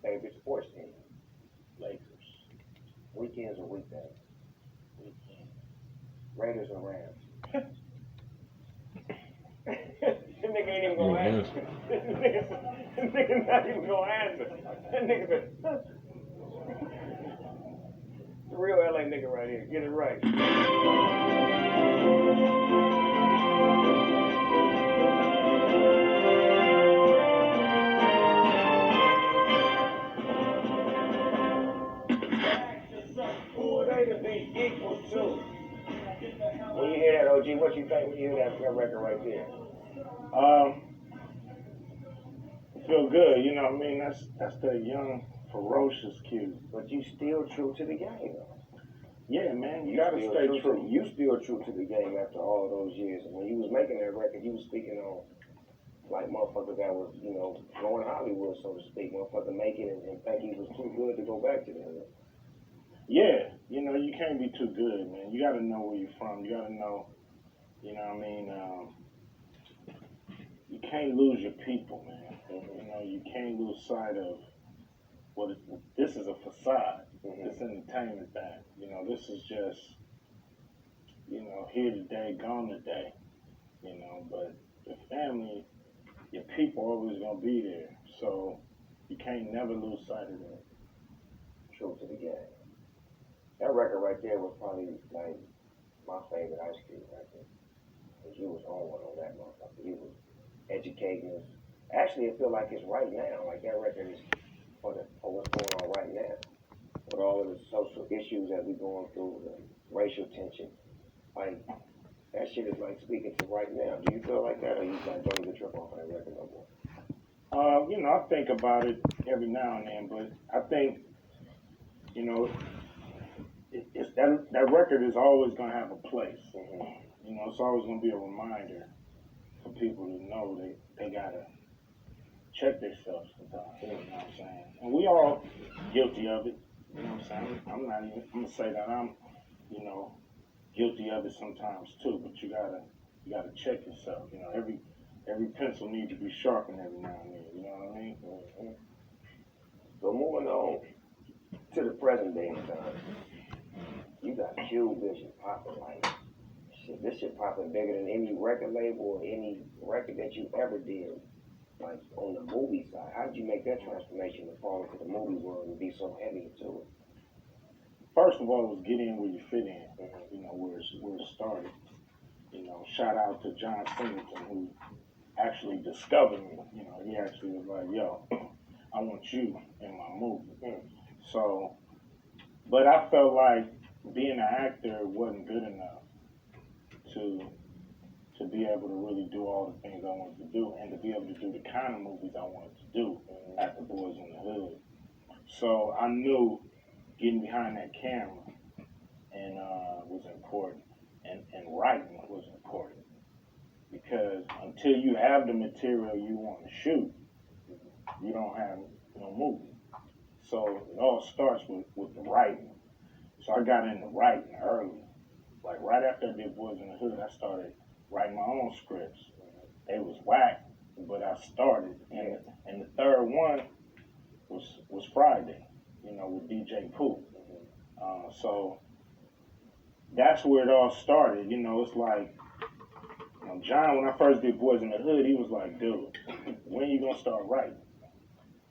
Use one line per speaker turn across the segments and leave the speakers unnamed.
favorite sports team?
Lakers.
Weekends or weekdays?
Weekend.
Raiders or Rams? That nigga ain't even
You
gonna
an
answer.
answer.
That nigga not even gonna answer. That nigga said, the real LA nigga right here. Get it right. Who are they to be equal to? When you hear that, OG, what you think when you hear that record right there?
Feel good, you know what I mean? That's the young, ferocious kid.
But you still true to the game, though.
Yeah, man, you gotta stay true.
You still true to the game after all those years. And when you was making that record, you was speaking on like motherfuckers that was, you know, going Hollywood, so to speak. Motherfucker make it and think he was too good to go back to the hood.
Yeah, you know, you can't be too good, man. You gotta know where you're from. You gotta know, you know what I mean? You can't lose your people, man. You know, you can't lose sight of this is a facade. This entertainment thing. You know, this is just, you know, here today, gone today. You know, but the family, your people always gonna be there. So you can't never lose sight of that.
True to the game. That record right there was probably like my favorite Ice Cube record. Because you was on one on that motherfucker. You was educating us. Actually, it feel like it's right now. Like that record is for what's going on right now. With all of the social issues that we going through, the racial tension. Like, that shit is like speaking to right now. Do you feel like that, or you like don't even trip off of that record no more?
You know, I think about it every now and then, but I think, you know, it's that record is always gonna have a place. You know, it's always gonna be a reminder for people to know they gotta check themselves sometimes. You know what I'm saying? And we all guilty of it. You know what I'm saying? I'm gonna say that I'm, you know, guilty of it sometimes too. But you gotta check yourself. You know, every pencil needs to be sharpened every now and then. You know what I mean?
So moving on to the present day in time, you got Cube Vision popping like shit. This shit popping bigger than any record label or any record that you ever did. Like on the movie side, how did you make that transformation to fall into the movie world and be so heavy into it?
First of all, it was get in where you fit in. You know, where it started. You know, shout out to John Singleton who actually discovered me. You know, he actually was like, yo, I want you in my movie. So, but I felt like being an actor wasn't good enough to be able to really do all the things I wanted to do and to be able to do the kind of movies I wanted to do after Boys in the Hood. So I knew getting behind that camera and was important, and writing was important, because until you have the material you want to shoot, you don't have no movie. So it all starts with the writing. So I got into writing early. Like right after I did Boys in the Hood, I started writing my own scripts. They was whack, but I started. And the third one was Friday, you know, with DJ Pooh. So that's where it all started. You know, it's like, you know, John, when I first did Boys in the Hood, he was like, dude, when you gonna start writing?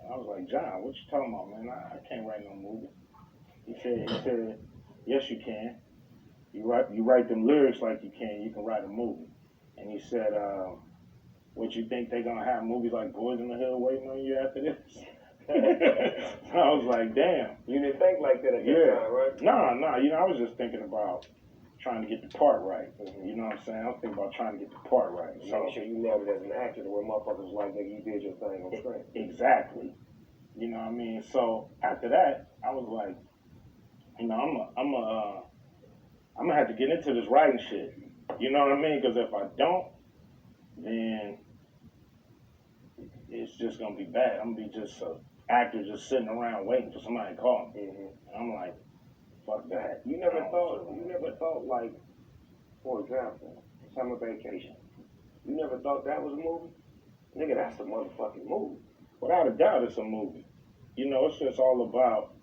And I was like, John, what you talking about, man? I can't write no movie. He said, yes, you can. You write them lyrics like you can write a movie. And he said, what, you think they gonna have movies like Boys in the Hood waiting on you after this? So I was like, damn.
You didn't think like that at that time, right?
No, you know, I was just thinking about trying to get the part right. You know what I'm saying? I was thinking about trying to get the part right.
So make sure you nailed it as an actor to where motherfuckers like, nigga, you did your thing on screen.
Exactly. You know what I mean? So after that, I was like, you know, I'm gonna have to get into this writing shit. You know what I mean? Because if I don't, then it's just gonna be bad. I'm gonna be just an actor just sitting around waiting for somebody to call me. And I'm like, fuck that.
You never thought like, for example, Summer Vacation. You never thought that was a movie? Nigga, that's a motherfucking movie.
Without a doubt, it's a movie. you know, it's just all about,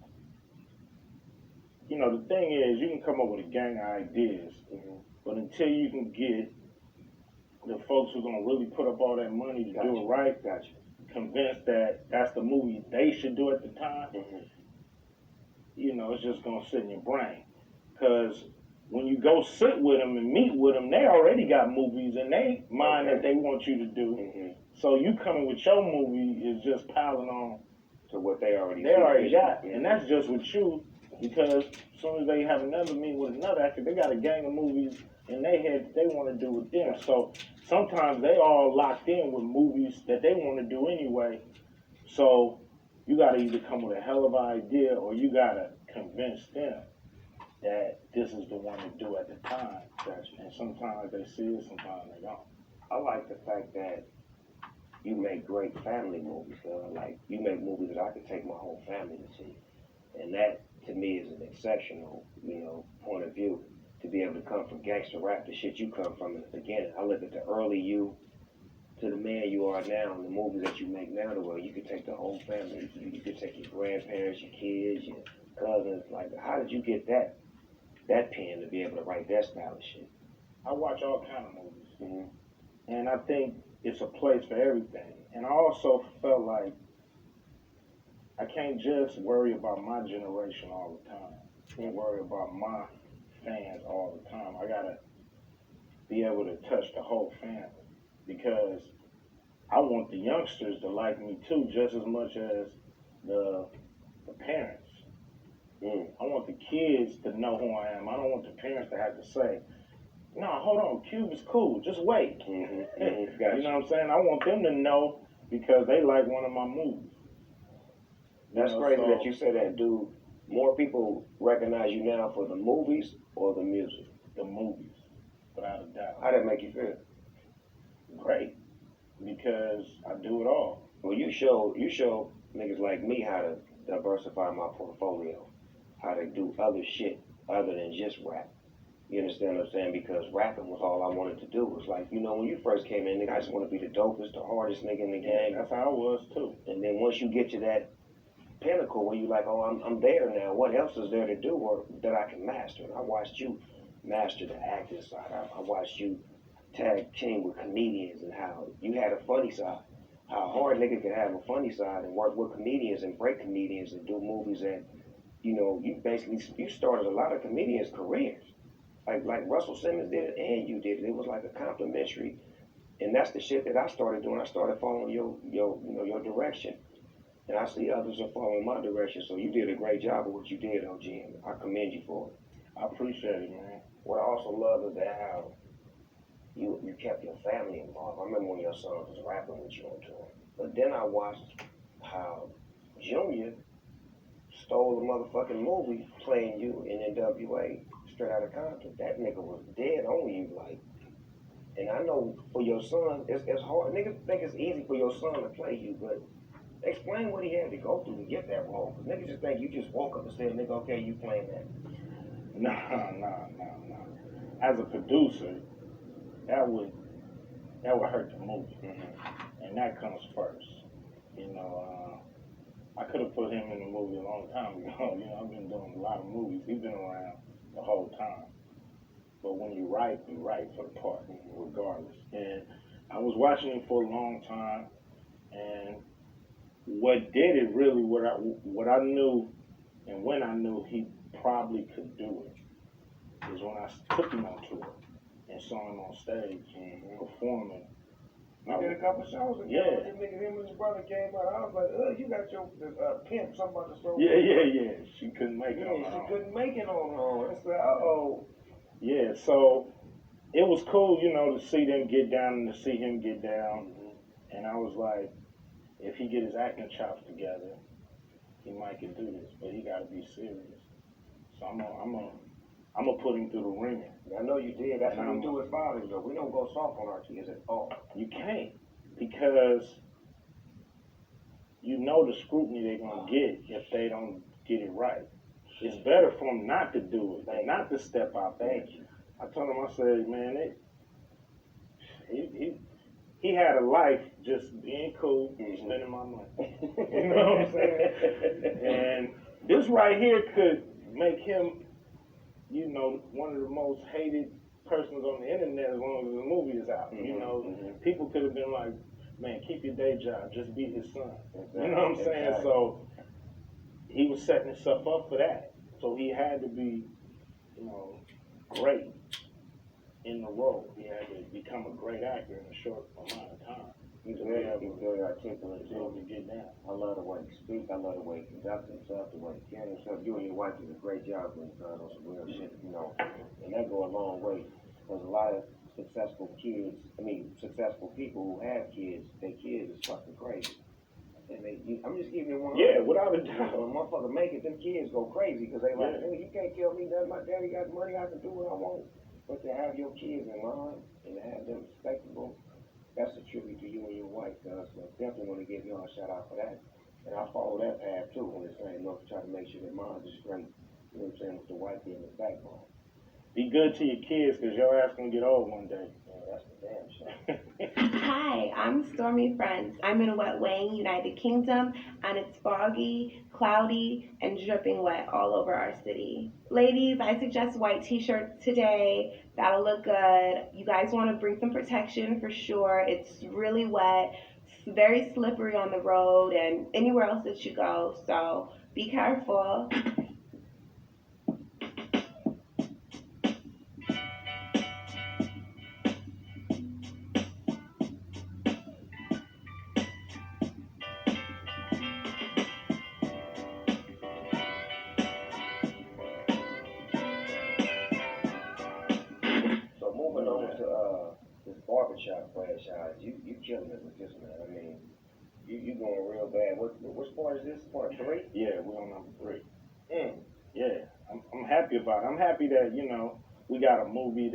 you know, the thing is, you can come up with a gang of ideas, but until you can get the folks who are gonna really put up all that money to do it right, convinced that that's the movie they should do at the time, you know, it's just gonna sit in your brain. Because when you go sit with them and meet with them, they already got movies in their mind that they want you to do. So you coming with your movie is just piling on
to what they already
got, and that's just with you. Because as soon as they have another meeting with another actor, they got a gang of movies in their head that they want to do with them. So sometimes they all locked in with movies that they want to do anyway. So you got to either come with a hell of an idea or you got to convince them that this is the one to do at the time. And sometimes they see it, sometimes they don't.
I like the fact that you make great family movies. Like, you make movies that I could take my whole family to see. And that, to me, is an exceptional, you know, point of view. To be able to come from gangster rap, the shit you come from in the beginning. I look at the early you to the man you are now, and the movies that you make now, to where you could take the whole family. You could take your grandparents, your kids, your cousins. Like, how did you get that pen to be able to write that style of shit?
I watch all kind of movies, and I think it's a place for everything. And I also felt like I can't just worry about my generation all the time. I can't worry about my fans all the time. I gotta be able to touch the whole family, because I want the youngsters to like me too, just as much as the parents. I want the kids to know who I am. I don't want the parents to have to say, "No, hold on, Cube is cool. Just wait." You know what I'm saying? I want them to know because they like one of my movies.
That's crazy that you say that, dude. More people recognize you now for the movies or the music?
The movies, without a doubt.
How did that make you feel?
Great, because I do it all.
Well, you show niggas like me how to diversify my portfolio, how to do other shit other than just rap. You understand what I'm saying? Because rapping was all I wanted to do. It was like, you know, when you first came in, nigga, I just want to be the dopest, the hardest nigga in the gang.
That's how I was too.
And then once you get to that pinnacle where you like, oh, I'm there now. What else is there to do or that I can master? And I watched you master the acting side. I watched you tag team with comedians and how you had a funny side. How hard nigga can have a funny side and work with comedians and break comedians and do movies that, you know, you started a lot of comedians' careers. Like Russell Simmons did it and you did it. It was like a complimentary. And that's the shit that I started doing. I started following your direction. And I see others are following my direction. So you did a great job of what you did, OG, and I commend you for it.
I appreciate it, man.
What I also love is that how you kept your family involved. I remember when your son was rapping with you on tour. But then I watched how Junior stole a motherfucking movie playing you in NWA straight out of Compton. That nigga was dead on you, like. And I know for your son, it's hard. Niggas think it's easy for your son to play you, but explain what he had to go through to get that role. Because niggas just think you just woke up and said, nigga, okay, you playing that.
Nah. As a producer, that would hurt the movie, and that comes first. You know, I could have put him in the movie a long time ago. You know, I've been doing a lot of movies. He's been around the whole time. But when you write for the part, regardless. And I was watching him for a long time, and what did it really, what I knew, and when I knew he probably could do it, was when I took him on tour and saw him on stage performing.
You did a couple shows ago.
Yeah.
That nigga, him and his brother came out. I was like, you got your pimp, something about the show.
Yeah. She couldn't make it on her own.
She couldn't make it on her own. I said, uh-oh.
Yeah, so it was cool, you know, to see them get down and to see him get down. And I was like, if he get his acting chops together, he might can do this, but he got to be serious. So I'm gonna put him through the ringer.
I know you did. That's what we do with fathers, though. We don't go soft on our kids at all.
You can't, because you know the scrutiny they're gonna get if they don't get it right. It's better for them not to do it, and not to step out there.
Thank you.
I told him, I said, man, he had a life just being cool, spending my money. You know what I'm saying? And this right here could make him, you know, one of the most hated persons on the internet as long as the movie is out. You know, people could have been like, man, keep your day job, just be his son. You know what I'm saying? So he was setting himself up for that. So he had to be, you know, great in the role. He had to become a great actor in a short amount of time.
He's very articulate.
To get down.
I love the way he speaks. I love the way he conducts himself, the way he carries himself. You and your wife did a great job with on some real shit, you know. And that go a long way. Because a lot of successful people who have kids, their kids is fucking crazy. And I'm just giving you one.
Yeah, without a doubt.
When a motherfucker make it, them kids go crazy because they like, hey, you can't kill me. That my daddy got money. I can do what I want. But to have your kids in line and to have them respectable, that's a tribute to you and your wife, guys. So definitely want to give y'all a shout out for that. And I follow that path too when it's saying, look, try to make sure that mine is great. You know what I'm saying? With the wife being the backbone.
Be good to your kids because your ass gonna get old one day.
Yeah, that's the damn shit.
Hi, I'm Stormy Friends. I'm in Wet Wayne, United Kingdom, and it's foggy, cloudy, and dripping wet all over our city. Ladies, I suggest white t-shirts today. That'll look good. You guys want to bring some protection for sure. It's really wet. It's very slippery on the road and anywhere else that you go, so be careful.
Barbershop franchise, you killing it with this, man. I mean, you going real bad. Which part is this? Part 3?
Yeah, we're on number 3. Yeah, I'm happy about it. I'm happy that, you know, we got a movie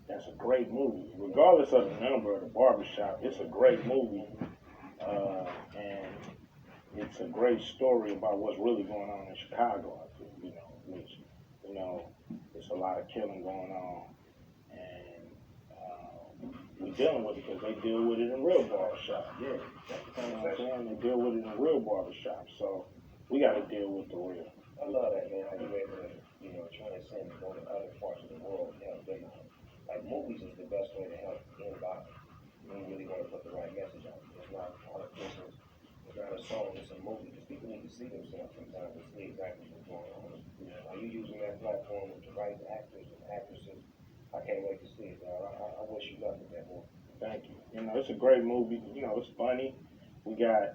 that's a great movie. Regardless of the number of the Barbershop, it's a great movie. And it's a great story about what's really going on in Chicago, I think, you know, which, you know, there's a lot of killing going on. We're dealing with it because they deal with it in real barbershops.
Yeah,
you know what I'm saying? They deal with it in real barbershops. So we got to deal with the real.
I love that, man. How you able to, you know, transcend and go to other parts of the world and help them out. Like, movies is the best way to help anybody. You really want to put the right message out. It's not politicians. It's not a song. It's a movie. Because people need to see themselves sometimes and see exactly what's going on. Are you using that platform with the right actors and actresses? I can't wait to see it, dog. I wish you luck with that movie.
Thank you. You know, it's a great movie. You know, it's funny. We got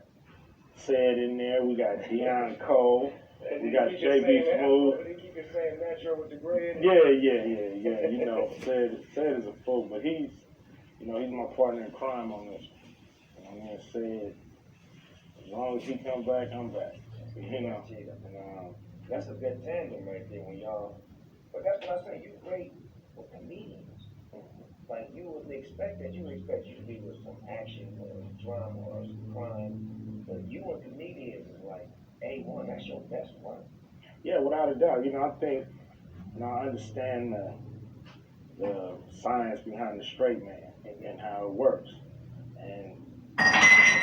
Said in there. We got Deion Cole. We got JB Smooth.
They keep it saying natural with the gray.
Yeah. You know, Said is a fool, but he's my partner in crime on this. I mean, Said, as long as he come back, I'm back. You know,
that's a good tandem right there when y'all. But that's what I say. You great with comedians. Like, you would expect you to be with some action or drama or some crime. But you and comedians is like A1. That's your best work.
Yeah, without a doubt. You know, I think, I understand the science behind the straight man and how it works. And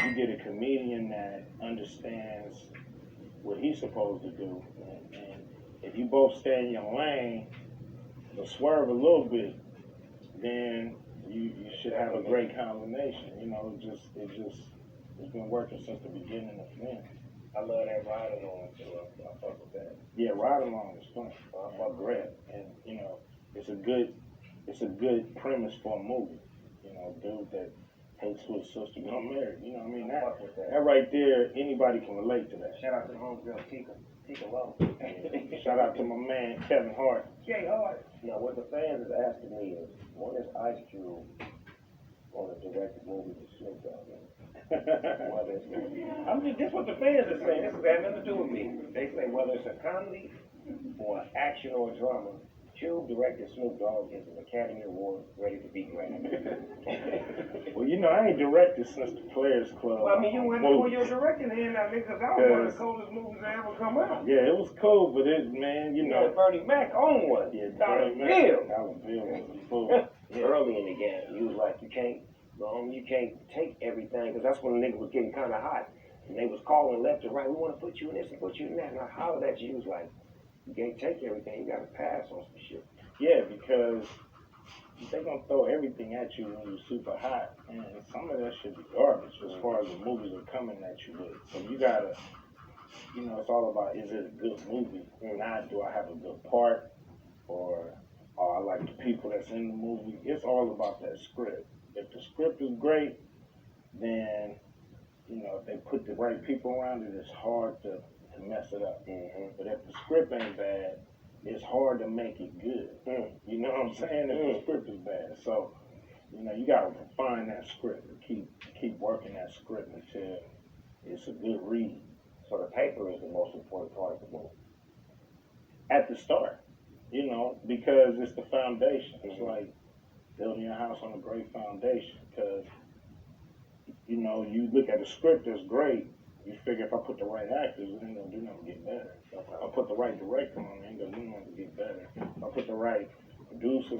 you get a comedian that understands what he's supposed to do. And if you both stay in your lane, but swerve a little bit, then you should have a great combination. You know, it's been working since the beginning of men.
I love that ride along too. I fuck with that.
Yeah, ride along is fun.
I fuck
great. And you know, it's a good premise for a movie. You know, dude that hates who his sister got married. You know what I mean? That right there, anybody can relate to that.
Shout out to the homegirl Tika Lowe.
Shout out to my man Kevin Hart.
Jay Hart. Now, what the fans is asking me is, when is Ice Cube going to direct the movie with Snoop Dogg? I mean, this is what the fans are saying. This has got nothing to do with me. They say whether it's a comedy or action or drama, Cube directed Snoop Dogg is an Academy Award ready to be granted.
Well, you know, I ain't directed since the Players Club.
Well, I mean, you went to pull your directing hand out there because that was one of the coolest movies that ever come out.
Yeah, it was cool, but you know.
Bernie Mac owned one.
Yeah,
Dollar Bill.
Dollar Bill was cool.
Early in the game, he was like, you can't You can't take everything, because that's when the nigga was getting kind of hot. And they was calling left and right, we want to put you in this and put you in that. And I hollered at you, was like, you can't take everything, you got to pass on some shit.
Yeah, because they're going to throw everything at you when you're super hot. And some of that should be garbage as far as the movies are coming at you with. So you got to, it's all about, is it a good movie? Not, do I have a good part? Or I like the people that's in the movie. It's all about that script. If the script is great, then, if they put the right people around it, it's hard to mess it up. But if the script ain't bad, it's hard to make it good. You know what I'm saying? If the script is bad. So, you got to refine that script and keep working that script until it's a good read.
So the paper is the most important part of the movie.
At the start, because it's the foundation. It's like building your house on a great foundation. Because, you look at the script that's great, you figure if I put the right actors, it ain't gonna do nothing to get better. If I put the right director on, it ain't gonna do nothing to get better. If I put the right producer,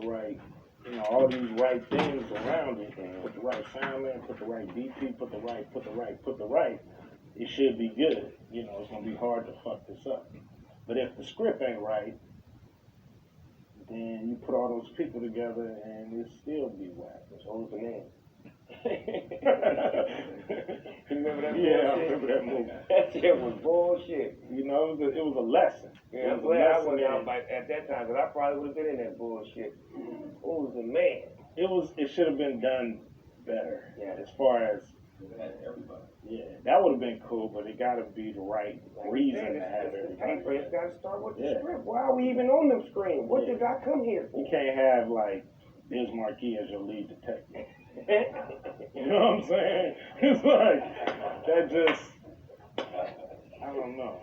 all these right things around it, and put the right sound man, put the right DP, put the right, it should be good. It's gonna be hard to fuck this up. But if the script ain't right, then you put all those people together and it still be whack.
It's who's the name?
You
remember that?
Yeah, I remember that movie.
That shit was bullshit.
It was a lesson.
Yeah, I'm glad I wasn't out at that time, because I probably would have been in that bullshit. Who's the man?
It should have been done better.
Yeah.
As far as
everybody.
Yeah, that would have been cool, but it got to be the right reason to have
it.
everybody.
It's got to start with the script. Why are we even on them screens? What did I come here for?
You can't have like Biz Marquis as your lead detective. You know what I'm saying? It's like that just. I don't know.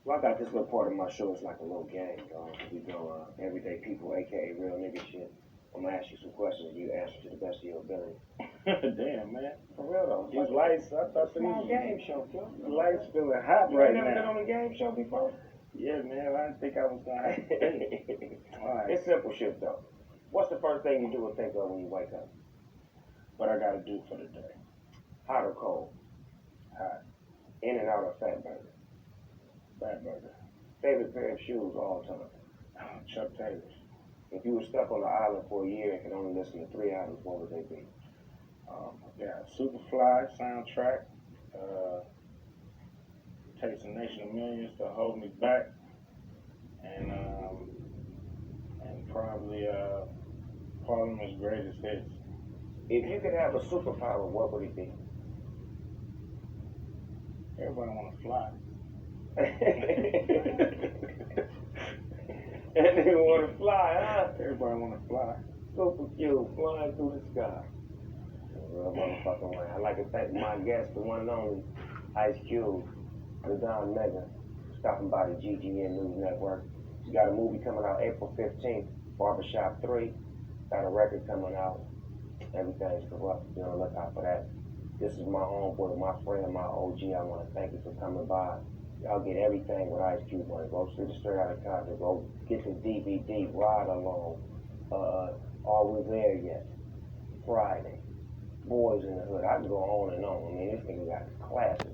Well, I got this little part of my show. It's like a little game, dog. We go everyday people, aka real nigga shit. I'm gonna ask you some questions and you answer to the best of your ability.
Damn, man.
For real though.
These lights, I thought
It's a game show, Phil.
The lights feeling hot
You
right
never been
now.
on a game show before?
Yeah, man. I didn't think I was gonna. All right.
It's simple shit though. What's the first thing you do or think of when you wake up?
What I gotta do for the day?
Hot or cold?
Hot.
In and out or fat burger?
Fat burger.
Favorite pair of shoes all time?
Chuck Taylors.
If you were stuck on the island for a year and could only listen to 3 albums, what would they be?
Yeah, Superfly soundtrack. Takes a Nation of Millions to Hold Me Back, and probably Parliament's Greatest Hits.
If you could have a superpower, what would it be?
Everybody want to fly.
And they want to fly, huh?
Everybody want to fly.
Super cute, flying through the sky. Real motherfucking way. I'd like to thank my guest, the one and only Ice Cube, the Don Mega, stopping by the GGN News Network. She got a movie coming out April 15th, Barbershop 3. Got a record coming out. Everything's corrupt. Be on the lookout for that. This is my homeboy, my friend, my OG. I want to thank you for coming by. Y'all get everything with Ice Cube on it. Go see the Straight Outta Compton. Go get the DVD, Ride Along. Are We There Yet? Friday. Boys in the Hood. I can go on and on. I mean, this nigga got classics.